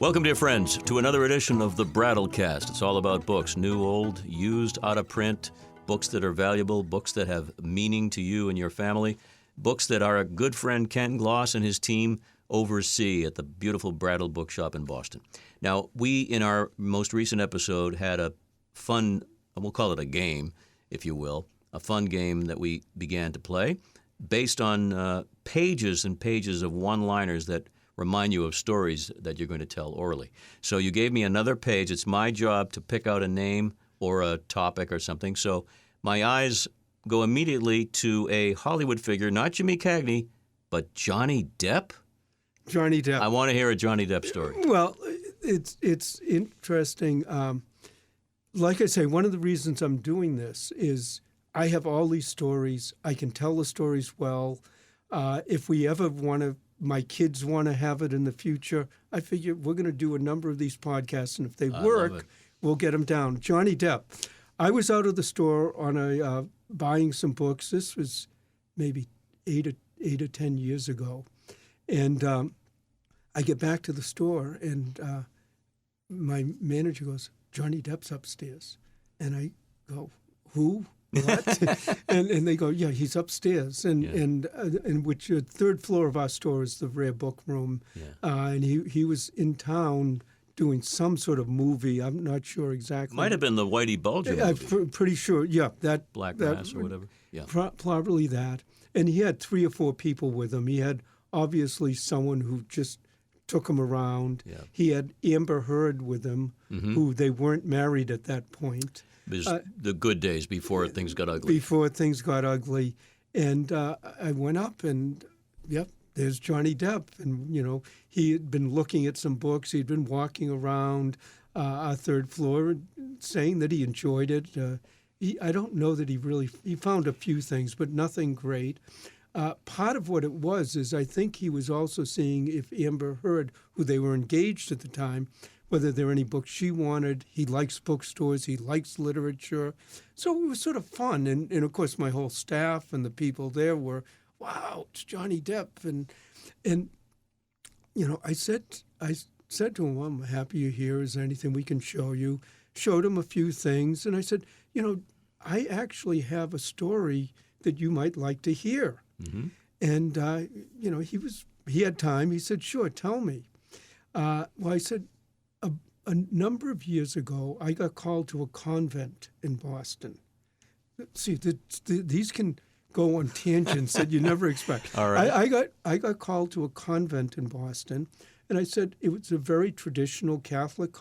Welcome, dear friends, to another edition of the Brattlecast. It's all about books, new, old, used, out of print, books that are valuable, books that have meaning to you and your family, books that our good friend Ken Gloss and his team oversee at the beautiful Brattle bookshop in Boston. Now, we, in our most recent episode, had a fun, we'll call it a game, if you will, a fun game that we began to play based on pages and pages of one-liners that remind you of stories that you're going to tell orally. So you gave me another page. It's my job to pick out a name or a topic or something. So my eyes go immediately to a Hollywood figure, not Jimmy Cagney, but Johnny Depp. Johnny Depp. I want to hear a Johnny Depp story. Well, it's interesting. Like I say, one of the reasons I'm doing this is I have all these stories. I can tell the stories well. If we ever want to, my kids want to have it in the future, I figure we're going to do a number of these podcasts, and if they work, we'll get them down. Johnny Depp. I was out of the store on a buying some books. This was maybe eight or 10 years ago, and I get back to the store, and my manager goes, "Johnny Depp's upstairs," and I go, "Who? What?" and they go, "Yeah, he's upstairs." And which the third floor of our store is the rare book room. Yeah. And he was in town doing some sort of movie. I'm not sure exactly. Might have been the Whitey Bulger movie. I'm pretty sure. Yeah, that Black Mass or whatever. Yeah, probably that. And he had 3 or 4 people with him. He had obviously someone who just took him around. Yeah. He had Amber Heard with him, who they weren't married at that point. It was the good days before things got ugly. Before things got ugly. And I went up and, yep, there's Johnny Depp. And, you know, he had been looking at some books. He'd been walking around our third floor saying that he enjoyed it. I don't know that he found a few things, but nothing great. Part of what it was is I think he was also seeing if Amber Heard, who they were engaged at the time, whether there were any books she wanted. He likes bookstores. He likes literature. So it was sort of fun. And of course, my whole staff and the people there were, wow, it's Johnny Depp. And you know, I said to him, I'm happy you're here. Is there anything we can show you? Showed him a few things. And I said, you know, I actually have a story that you might like to hear. Mm-hmm. And, you know, he had time. He said, sure, tell me. Well, I said, a number of years ago, I got called to a convent in Boston. See, these can go on tangents that you never expect. All right. I got called to a convent in Boston, and I said it was a very traditional Catholic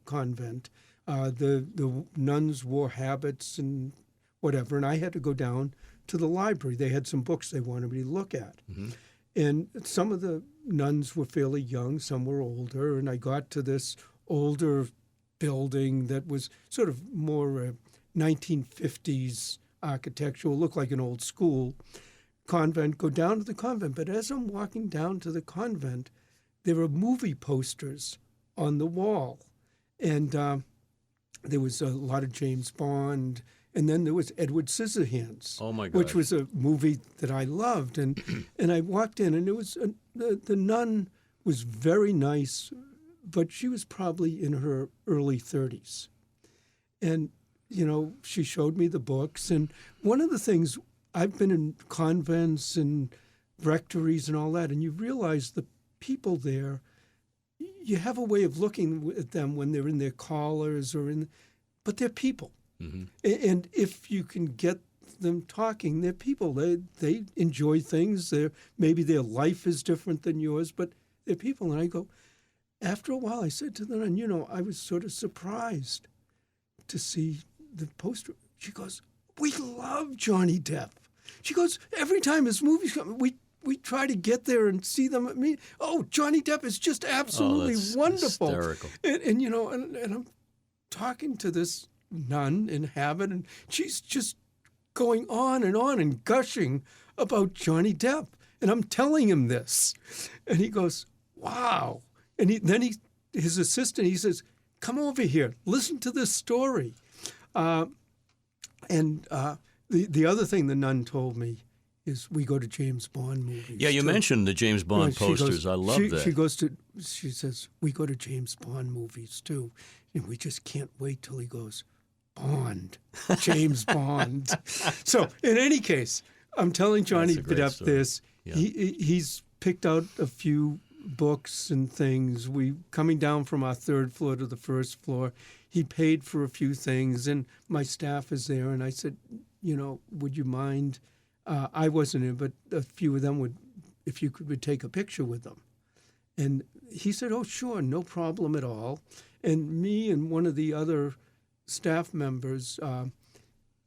convent. The nuns wore habits and whatever, and I had to go down to the library. They had some books they wanted me to look at. Mm-hmm. And some of the nuns were fairly young, some were older, and I got to this older building that was sort of more 1950s architectural, looked like an old school convent, go down to the convent. But as I'm walking down to the convent, there were movie posters on the wall. And there was a lot of James Bond, and then there was Edward Scissorhands, oh my God, which was a movie that I loved. And I walked in, and it was the nun was very nice, but she was probably in her early 30s. And, you know, she showed me the books. And one of the things, I've been in convents and rectories and all that, and you realize the people there, you have a way of looking at them when they're in their collars but they're people. Mm-hmm. And if you can get them talking, they're people. They enjoy things. Maybe their life is different than yours, but they're people. And I go, after a while, I said to the nun, you know, I was sort of surprised to see the poster. She goes, we love Johnny Depp. She goes, every time his movies come, we try to get there and see them. I mean, Johnny Depp is just absolutely wonderful. Hysterical. And you know, and I'm talking to this nun in habit, and she's just going on and gushing about Johnny Depp. And I'm telling him this. And he goes, wow. And his assistant, he says, come over here, listen to this story. The other thing the nun told me is we go to James Bond movies. Yeah, you too. mentioned the James Bond posters. I love that. She says, we go to James Bond movies too. And we just can't wait till he goes, Bond, James Bond. So in any case, I'm telling Johnny Depp this. Yeah. He's picked out a few books and things. We coming down from our third floor to the first floor. He paid for a few things, and my staff is there. And I said, would you mind? I wasn't in, but a few of them would, if you would take a picture with them. And he said, oh, sure, no problem at all. And me and one of the other staff members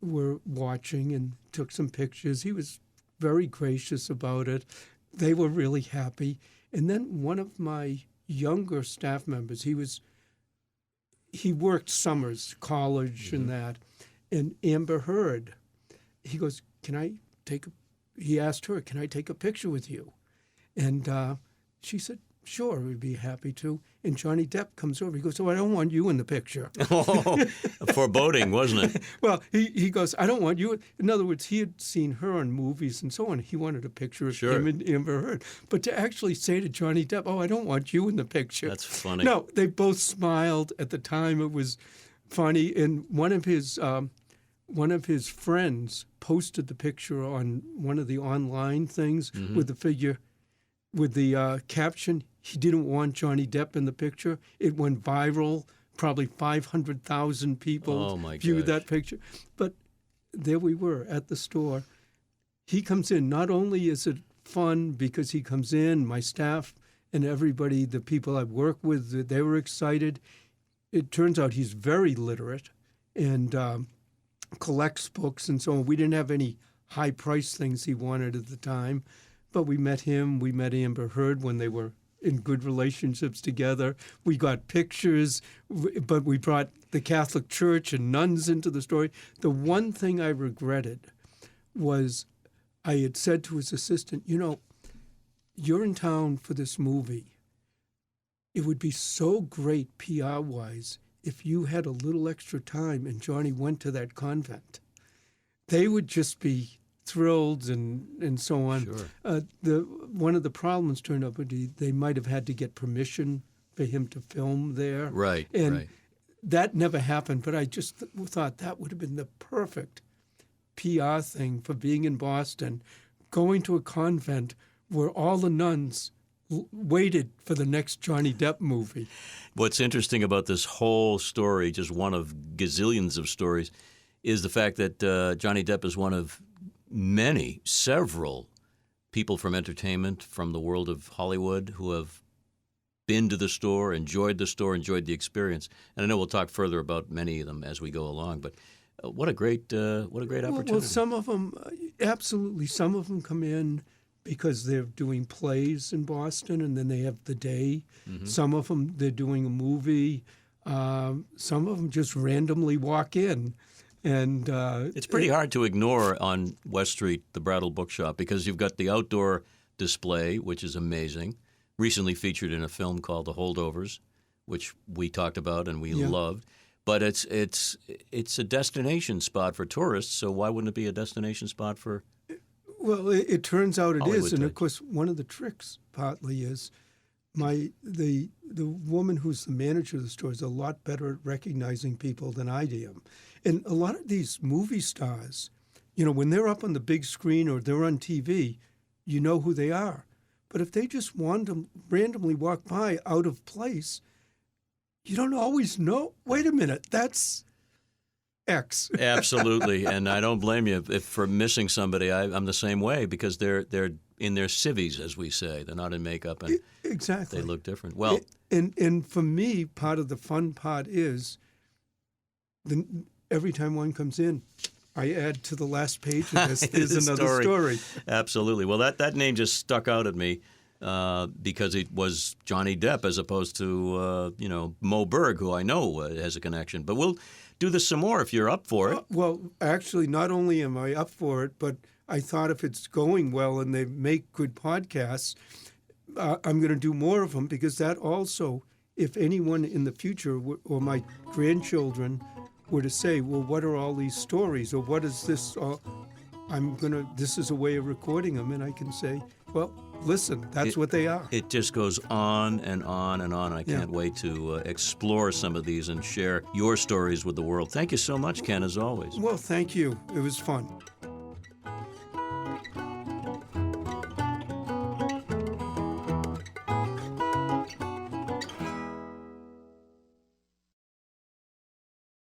were watching and took some pictures. He was very gracious about it. They were really happy. And then one of my younger staff members, he worked summers, college and that, and Amber Heard, he goes, he asked her, can I take a picture with you? And she said, sure, we'd be happy to. And Johnny Depp comes over. He goes, I don't want you in the picture. Oh, foreboding, wasn't it? Well, he goes, I don't want you. In other words, he had seen her on movies and so on. He wanted a picture of him and Amber Heard. But to actually say to Johnny Depp, I don't want you in the picture. That's funny. No, they both smiled at the time. It was funny. And one of his friends posted the picture on one of the online things with the figure, with the caption, he didn't want Johnny Depp in the picture. It went viral. Probably 500,000 people viewed that picture. But there we were at the store. He comes in. Not only is it fun because he comes in, my staff and everybody, the people I've worked with, they were excited. It turns out he's very literate and collects books and so on. We didn't have any high-priced things he wanted at the time. But we met him. We met Amber Heard when they were in good relationships together. We got pictures, but we brought the Catholic Church and nuns into the story. The one thing I regretted was I had said to his assistant, you're in town for this movie. It would be so great PR-wise if you had a little extra time and Johnny went to that convent. They would just be thrilled and so on. Sure. One of the problems turned up would be they might have had to get permission for him to film there. Right. And that never happened, but I just thought that would have been the perfect PR thing for being in Boston, going to a convent where all the nuns waited for the next Johnny Depp movie. What's interesting about this whole story, just one of gazillions of stories, is the fact that Johnny Depp is one of several people from entertainment, from the world of Hollywood, who have been to the store, enjoyed the experience. And I know we'll talk further about many of them as we go along. But what a great opportunity. Well, some of them, absolutely, some of them come in because they're doing plays in Boston, and then they have the day. Some of them, they're doing a movie. Some of them just randomly walk in. And it's pretty hard to ignore on West Street, the Brattle Bookshop, because you've got the outdoor display, which is amazing, recently featured in a film called The Holdovers, which we talked about and we loved. But it's a destination spot for tourists, so why wouldn't it be a destination spot for Well, it turns out it Hollywood is. And, types? of course, one of the tricks partly is the woman who's the manager of the store is a lot better at recognizing people than I am. And a lot of these movie stars, when they're up on the big screen or they're on TV, you know who they are. But if they just randomly walk by out of place, you don't always know. Wait a minute, that's X. Absolutely, and I don't blame you if for missing somebody. I'm the same way because they're in their civvies, as we say. They're not in makeup, and exactly they look different. Well, and for me, part of the fun part is every time one comes in, I add to the last page of this. There's another story. Absolutely. Well, that name just stuck out at me because it was Johnny Depp as opposed to Mo Berg, who I know has a connection. But we'll do this some more if you're up for it. Well, actually, not only am I up for it, but I thought if it's going well and they make good podcasts, I'm going to do more of them because that also, if anyone in the future or my grandchildren were to say, well, what are all these stories or what is this? this is a way of recording them, and I can say, well, listen, that's what they are. It just goes on and on and on. I can't wait to explore some of these and share your stories with the world. Thank you so much, Ken, as always. Well, thank you. It was fun.